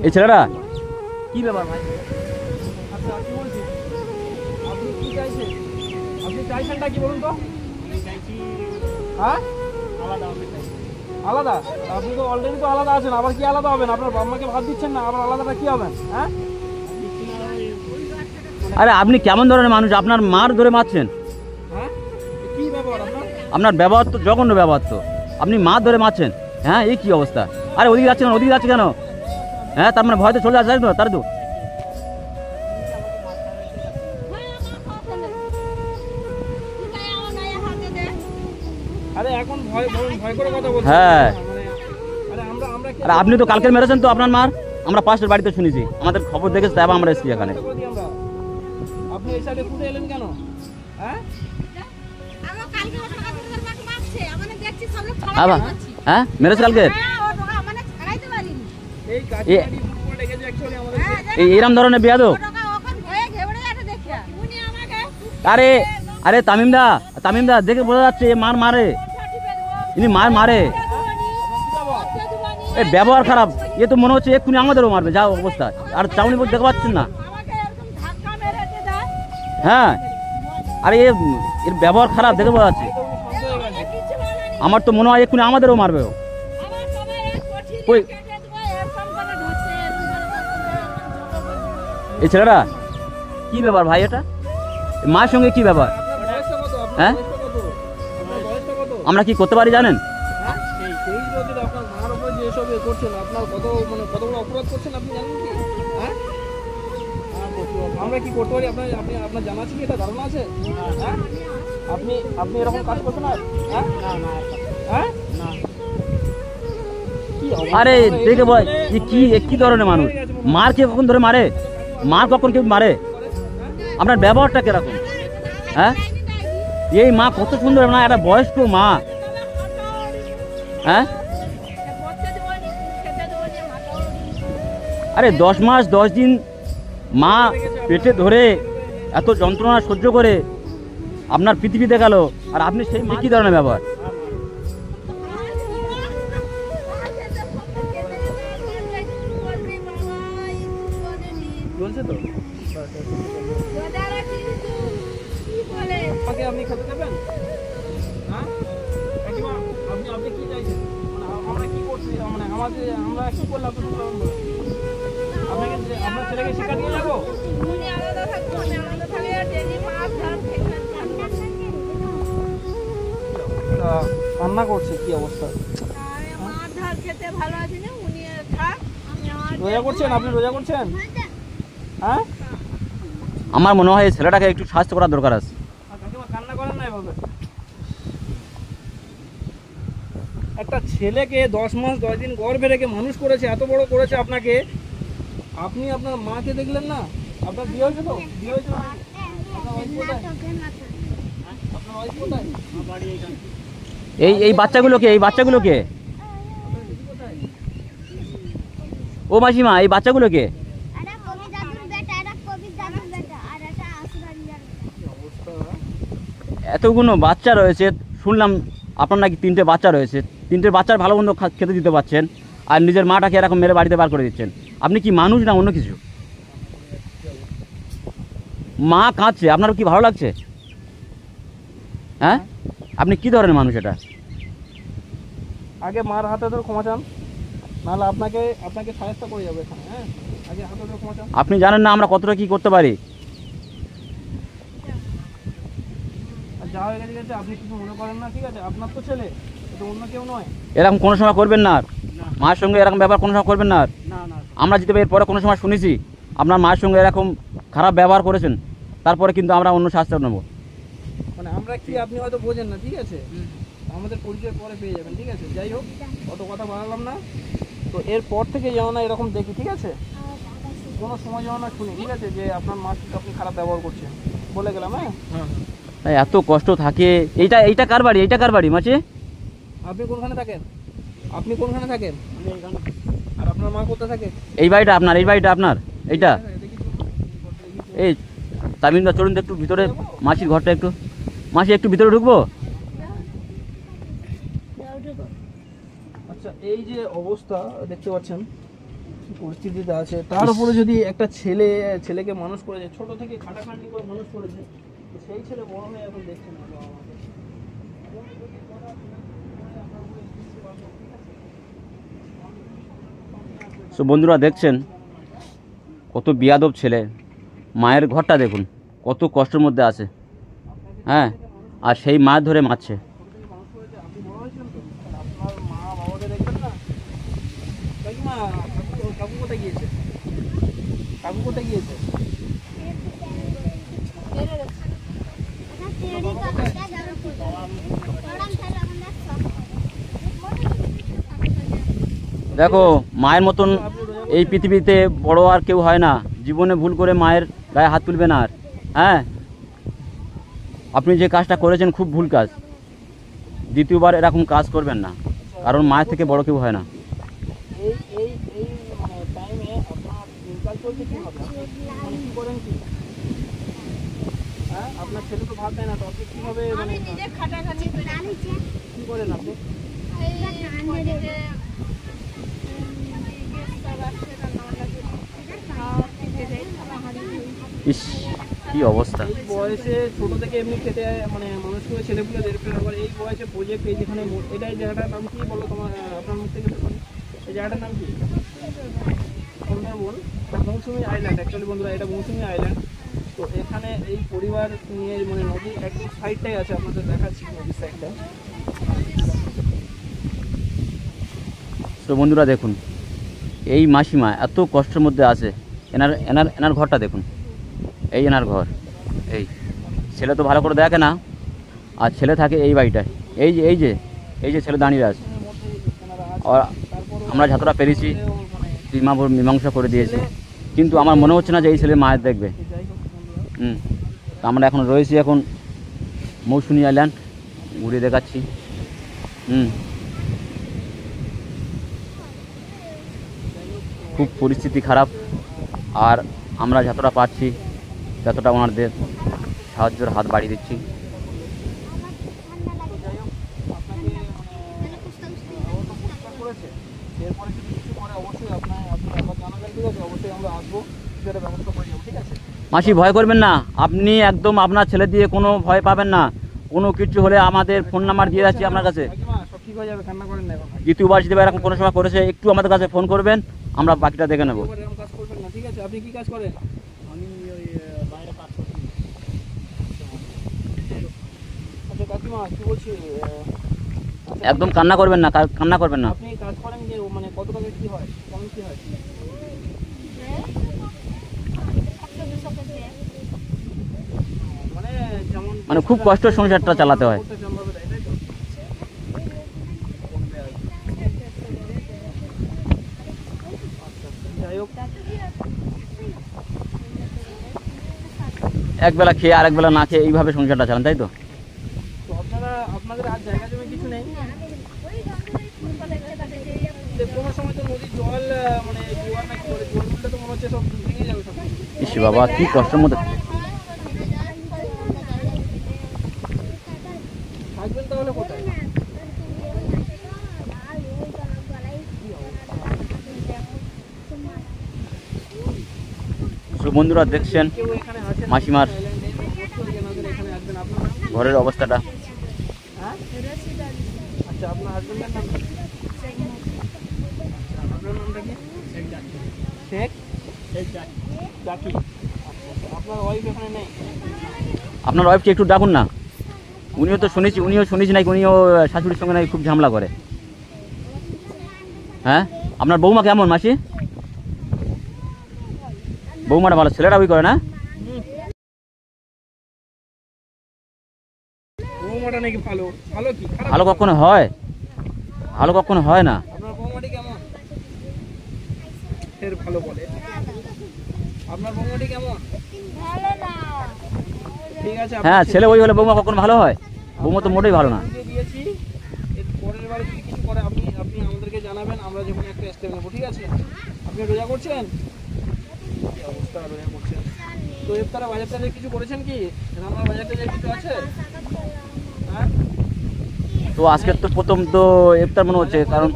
এই ছেলেটা কি ব্যাপার ভাই? আচ্ছা কি বলছি, আপনি কি চাইছেন? আপনি চাইছেনটা কি বলুন তো? হ্যাঁ আলাদা? আপনি তো অলরেডি তো আলাদা আছেন, আবার কি আলাদা হবেন? আপনার বাবা মাকে ভাত দিচ্ছেন না, আবার আলাদাটা কি হবেন? হ্যাঁ আরে আপনি কেমন ধরনের মানুষ? আপনার মার ধরে মারছেন? হ্যাঁ কি ব্যাপার আপনার? আপনার ব্যবহার তো জঘন্য ব্যবহার তো। আপনি মা ধরে মারছেন? হ্যাঁ এই কি অবস্থা? আরে ওদিকে যাচ্ছে কেন? ওদিকে যাচ্ছে কেন? হ্যাঁ তার মানে ভয়তে চলে আসে তো তার তো। আরে এখন ভয় ভয় করে কথা বলছেন? হ্যাঁ আরে আমরা আরে আপনি তো কালকে মেরেছেন তো আপনার মার। আমরা পাশের বাড়িতে শুনেছি, আমাদের খবর দেখেছে, তাই আমরা এসেছি এখানে। আপনি এই সাইডে ফুটে এলেন কেন? হ্যাঁ হ্যাঁ মেরেছে কালকে? এইরকম ধরনের বিয়াদব? আরে আরে তামিমদা দেখে বোঝা যাচ্ছে এ মার মারে, ইনি মার মারে। এই ব্যবহার খারাপ, এ তো মনে হচ্ছে এক্ষুনি আমাদেরও মারবে যা অবস্থা। আর চাউনি দেখতে পাচ্ছেন না? হ্যাঁ আরে এর ব্যবহার খারাপ দেখে বোঝা যাচ্ছে। আমার তো মনে হয় এক্ষুনি আমাদেরও মারবে। এই ছেলেটা কি ব্যাপার ভাই? এটা মায়ের সঙ্গে কি ব্যাপার? হ্যাঁ আমরা কি করতে পারি জানেন? আমরা কি করতে পারি আপনার জানা আছে কি? এটা ধারণা আছে? আপনি এরকম কাজ করছেন না? হ্যাঁ আরে দেখে ভাই কি ধরনের মানুষ? মার কে কখন ধরে মারে? মার কখন কেউ মারে? আপনার ব্যবহারটা কিরকম? হ্যাঁ এই মা কত সুন্দর না, একটা বয়স্ক মা। হ্যাঁ আরে 10 মাস 10 দিন মা পেটে ধরে এত যন্ত্রণা সহ্য করে আপনার পৃথিবীতে গেল, আর আপনি সেই মা কি ধরনের ব্যবহার? বলছে তো আপনি খেতে দেবেন? হ্যাঁ আপনি কি চাইছেন? আমরা কি করছি? আমরা কি করলাম? আপনাকে আপনার ছেলেকে শিক্ষা দিয়ে যাবো? কান্না করছে, কি অবস্থা? রোজা করছেন? আপনি রোজা করছেন? হ্যাঁ আমার মনে হয় এই ছেলেটাকে একটু সাহায্য করার দরকার আছে। কান্না করেন না এভাবে। একটা ছেলেকে 10 মাস 10 দিন গর্ভে রেখে মানুষ করেছে, এত বড় করেছে আপনাকে, আপনি আপনার মাকে দেখলেন না? আপনার বিয়ে হয়েছে তো? বিয়ে হয়েছে এই বাচ্চাগুলোকে ও মাসিমা, এই বাচ্চাগুলোকে এতগুলো বাচ্চা রয়েছে শুনলাম। আপনার নাকি 3টে বাচ্চা রয়েছে, 3টে বাচ্চার ভালো মন্দ খেতে দিতে পারছেন, আর নিজের মাটাকে এরকম মেরে বাড়িতে বার করে দিচ্ছেন। আপনি কি মানুষ না অন্য কিছু? মা কাঁদছে, আপনার কি ভালো লাগছে? হ্যাঁ আপনি কি ধরনের মানুষ? এটা আগে মার হাতে ধরে ক্ষমা চান, নাহলে আপনাকে সাহায্য করে যাবে এখানে। হ্যাঁ আগে হাতে ধরে ক্ষমা চান। আপনি জানেন না আমরা কতটা কি করতে পারি? যা হয়ে গেছে আপনি কিছু মনে করেন না, ঠিক আছে? আপনার তো ছেলে, এটা অন্য কেউ নয়। এরকম কোনো সময় করবেন না, মায়ের সঙ্গে এরকম ব্যবহার কোনো সময় করবেন না। আমরা যেতে এর পরে কোনো সময় শুনেছি আপনার মায়ের সঙ্গে এরকম খারাপ ব্যবহার করেছেন, তারপরে কিন্তু আমরা অন্য শাস্তি নেব। মানে আমরা কি, আপনি হয়তো বোঝেন না, ঠিক আছে? আমাদের পরিচয় পরে পেয়ে যাবেন, ঠিক আছে? যাই হোক, অত কথা বাড়ালাম না তো। এরপর থেকে যেন না এরকম দেখি, ঠিক আছে? কোনো সময় যেন না শুনি, ঠিক আছে, যে আপনার মার সাথে আপনি খারাপ ব্যবহার করছেন। বলে গেলাম। হ্যাঁ এত কষ্ট থাকে। এইটা কার বাড়ি? এইটা কার বাড়ি মাসি? আপনি কোনখানে থাকেন? আর আপনার মা কোথায় থাকে? এই বাড়িটা আপনার? এইটা এই তামিমদা চলুন তো একটু ভিতরে, মাসির ঘরটা একটু। মাসি একটু ভিতরে ঢুকবো? আচ্ছা এই যে অবস্থা দেখতে পাচ্ছেন, পরিস্থিতিতে আছে, তার উপরে যদি একটা ছেলেকে মানুষ করেছে, ছোট থেকে খাটাখাটনি করে মানুষ করেছে, তো সেই ছেলে বড় হয়ে এখন দেখছে না বাবা মাকে। তো বন্ধুরা দেখছেন কত বিয়াদব ছেলে, মায়ের ঘরটা দেখুন কত কষ্টের মধ্যে আছে, হ্যাঁ, আর সেই মায়ের ধরে মারছে। আপনি বড় হয়েছেন তো, আপনার মা বাবাকে দেখবেন না? কাকিমা, কাকু কোথায় গিয়েছে? কাকু কোথায় গিয়েছে? দেখো মায়ের মতন এই পৃথিবীতে বড় আর কেউ হয় না, জীবনে ভুল করে মায়ের গায়ে হাত তুলবে না আর, হ্যাঁ। আপনি যে কাজটা করেছেন খুব ভুল কাজ, দ্বিতীয়বার এরকম কাজ করবেন না, কারণ মায়ের থেকে বড় কেউ হয় না। এই এই এই মানে টাইমে আপনার দিনকাল চলছে কীভাবে? মানে কী করেন কি? হ্যাঁ, আপনার ছেলে তো ভাত দেয় না, তো আপনি কীভাবে মানে কী করেন আপনি? ইস কি অবস্থা! এই বয়সে ছোট থেকে এমনি খেতে মানে মানুষ করে ছেলেপুলে দেখবে, আবার এই বয়সে প্রজেক্ট, এই যেখানে এটা এই জায়গাটার নাম কি বলো তোমার, আপনার মুখ থেকে শুনি, এই জায়গাটার নাম কি? সুন্দরবন, মৌসুমী আইল্যান্ড, অ্যাকচুয়ালি বন্ধুরা এটা মৌসুমী আইল্যান্ড। তো এখানে এই পরিবার নিয়ে মানে নদীর একদম সাইডটাই আছে, আপনাদের দেখাচ্ছি নদীর সাইডটা। তো বন্ধুরা দেখুন এই মাসিমা এত কষ্টের মধ্যে আছে, এনার এনার এনার ঘরটা দেখুন, এই এনার ঘর, এই ছেলে তো ভালো করে দেখে না, আর ছেলে থাকে এই বাড়িটায়, এই যে এই যে এই যে ছেলে দাঁড়িয়ে আছে, আর আমরা যতটা পেরেছি মীমাংসা করে দিয়েছি, কিন্তু আমার মনে হচ্ছে না যে এই ছেলে মায়ের দেখবে। তো আমরা এখন রয়েছি এখন মৌসুমী আইল্যান্ড, ঘুরে দেখাচ্ছি। খুব পরিস্থিতি খারাপ, আর আমরা যতটা পারছি ততটা ওনাদের সাহায্যের হাত বাড়িয়ে দিচ্ছি। মাসি ভয় করবেন না, আপনি একদম আপনার ছেলে দিয়ে কোনো ভয় পাবেন না, কোনো কিছু হলে আমাদের ফোন নাম্বার দিয়ে যাচ্ছি আপনার কাছে। দ্বিতীয়বার যদি এরকম কোনো সময় করেছে একটু আমাদের কাছে ফোন করবেন, আমরা বাকিটা দেখে নেব। ঠিক আছে, আপনি কি কাজ করেন? আমি ওই বাইরে কাজ করি। আচ্ছা কাকিমা কি বলছি, একদম কান্না করবেন না, কান্না করবেন না। আপনি কাজ করেন যে মানে কত টাকা কি হয়, কেমন কি হয়? মানে যেমন মানে খুব কষ্ট সংসারটা চালাতে হয়। একবেলা খেয়ে আর একবেলা না খেয়ে এইভাবে সংসারটা চালান, তাই তো? আপনাদের আর জায়গা জমি কিছু নেই? কোনো সময় তো নদীর জল মানে জোয়ার নাকি জল উঠলে তো মনে হচ্ছে সব ভেঙে যাবে সব। ইস বাবা কি কষ্টের মধ্যে থাকবেন তাহলে কোথায়? বন্ধুরা দেখছেন মাসিমার ঘরের অবস্থাটা। আচ্ছা আপনার হাজবেন্ডের নাম কি? আপনার নামটা কি? শেখ জাকি। আপনার ওয়াইফ এখানে নেই? আপনার ওয়াইফকে একটু ডাকুন না, উনিও শুনেছি নাকি উনিও শাশুড়ির সঙ্গে নাকি খুব ঝামেলা করে। হ্যাঁ, আপনার বৌমা কেমন মাসি? বৌমাটা ভালো, ছেলেটা ওই করে না? বৌমাটা নাকি ভালো? ভালো কি? ভালো কখনো হয়? ভালো কখনো হয় না। আপনার বৌমাটি কেমন? ফের ভালো বলে। আপনার বৌমাটি কেমন? ঠিক আছে। হ্যাঁ, ছেলে ওই হলে বৌমা কখনো ভালো হয়? বৌমা তো মোটেই ভালো না। দিয়েছি, এর পরের বারে যদি কিছু করে আপনি আমাদেরকে জানাবেন, আমরা যখন একটা স্টেপ নেব। ঠিক আছে? আপনি রোজা করছেন? অবস্থা রোজা করছেন তো ইফতারে বাজার টাজার কিছু করেছেন কি? রান্নার বাজার টাজার কিছু আছে? হ্যাঁ, তো আজকে তো প্রথম তো ইফতার মনে হচ্ছে, কারণ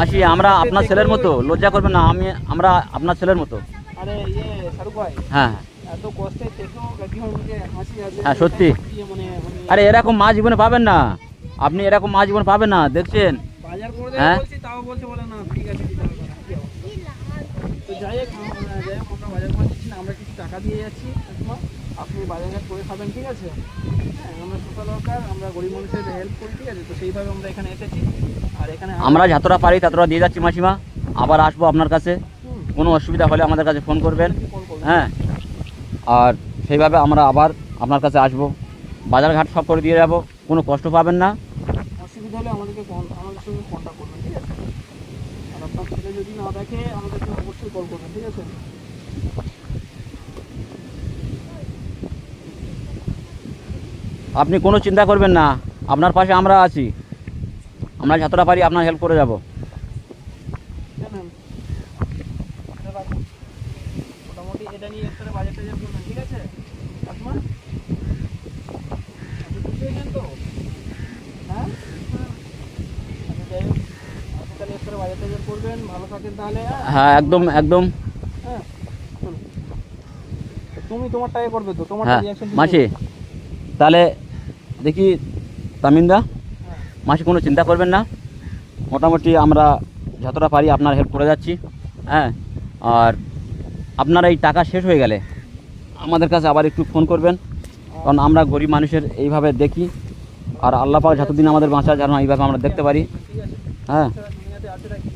মাসি আমরা আপনার ছেলের মতো, লজ্জা করবেন না, আমরা আপনার ছেলের মতো। আরে শাহরুখ ভাই, হ্যাঁ এত কষ্টে থেকেও কাকিমার মুখে হাসি আছে। হ্যাঁ সত্যি। আরে এরকম মা জীবনে পাবেন না, আপনি এরকম মা জীবনে পাবেন না, দেখছেন। বাজার করে হ্যাঁ বলছি, তাও বলছে বলে না ঠিক আছে দিতে হবে না। তো যাই হোক আমরা বাজার করে দিচ্ছি না, আমরা কিছু টাকা দিয়ে যাচ্ছি কাকিমা, আপনি বাজারঘাট করে খাবেন, ঠিক আছে? হ্যাঁ, আমরা সোশ্যাল ওয়ার্কার, আমরা গরিব মানুষের হেল্প করি, ঠিক আছে? তো সেইভাবে আমরা এখানে এসেছি। আর এখানে আমরা যতটা পারি ততটা দিয়ে যাচ্ছি মাসিমা, আবার আসবো আপনার কাছে, কোনো অসুবিধা হলে আমাদের কাছে ফোন করবেন। হ্যাঁ, আর সেইভাবে আমরা আবার আপনার কাছে আসবো, বাজারঘাট সব করে দিয়ে যাব, কোনো কষ্ট পাবেন না। অসুবিধা হলে আমাদের সঙ্গে কন্ট্যাক্ট করবেন, ঠিক আছে? আর আপনার ছেলে যদি না দেখে আমাদেরকে অবশ্যই কল করবেন, ঠিক আছে? আপনি কোনো চিন্তা করবেন না, আপনার পাশে আমরা আছি, আমরা যতটা পারি আপনার হেল্প করে যাব। জানেন, মোটামুটি এটা নিয়ে একটা বাজেট টাজেট করবেন, ঠিক আছে? কাকিমা, আপনি খুশি হয়েছেন তো? হ্যাঁ, আপনি যাই হোক, আপনি তাহলে একটা বাজেট টাজেট করবেন, ভালো থাকেন তাহলে। হ্যাঁ একদম একদম। হ্যাঁ, তুমি তোমারটাই করবে তো, তোমার হ্যাঁ রিঅ্যাকশন মাসি, তাহলে দেখি তামিনদা, মাসি কোনো চিন্তা করবেন না, মোটামুটি আমরা যতটা পারি আপনার হেল্প করে যাচ্ছি। হ্যাঁ, আর আপনার এই টাকা শেষ হয়ে গেলে আমাদের কাছে আবার একটু ফোন করবেন, কারণ আমরা গরিব মানুষের এইভাবে দেখি, আর আল্লাহ পাক যতদিন আমাদের বাঁচা যেন এইভাবে আমরা দেখতে পারি। ঠিক আছে? হ্যাঁ দুনিয়াতে আছে রাখি।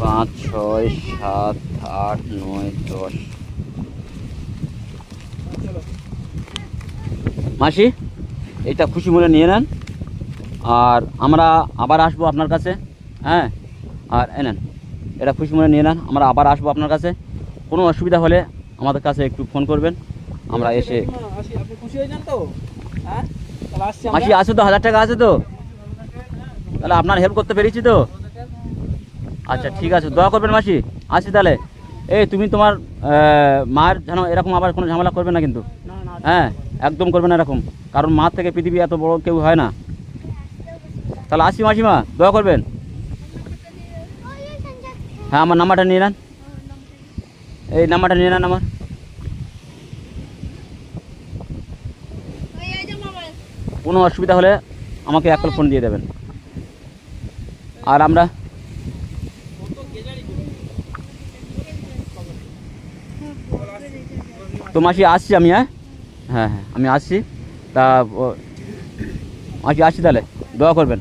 পাঁচ ছয় সাত আট নয় 10। মাসি এটা খুশি মনে নিয়ে নেন, আর আমরা আবার আসবো আপনার কাছে। হ্যাঁ, আর নেন এটা খুশি মনে নিয়ে নেন, আমরা আবার আসবো আপনার কাছে, কোনো অসুবিধা হলে আমাদের কাছে একটু ফোন করবেন, আমরা এসে। আপনি খুশি হয়েছেন তো? হ্যাঁ, তাহলে আসছি মাসি আছে তো, 1000 টাকা আছে তো, তাহলে আপনার হেল্প করতে পেরেছি তো। আচ্ছা ঠিক আছে, দোয়া করবেন মাসি, আসি তাহলে। এই তুমি তোমার মার যেন এরকম আবার কোনো ঝামেলা করবে না কিন্তু। হ্যাঁ একদম করবে না এরকম, কারণ মার থেকে পৃথিবী এত বড় কেউ হয় না। তাহলে আসি মাসিমা, দোয়া করবেন। হ্যাঁ আমার নাম্বারটা নিয়ে নেন, এই নাম্বারটা নিয়ে নেন আমার। কোনো অসুবিধা হলে আমাকে এক কল ফোন দিয়ে দেবেন। আর আমরা তো মাসি আসছি আমি। হ্যাঁ হ্যাঁ হ্যাঁ আমি আসছি, তা মাসি আসছি তাহলে, দোয়া করবেন।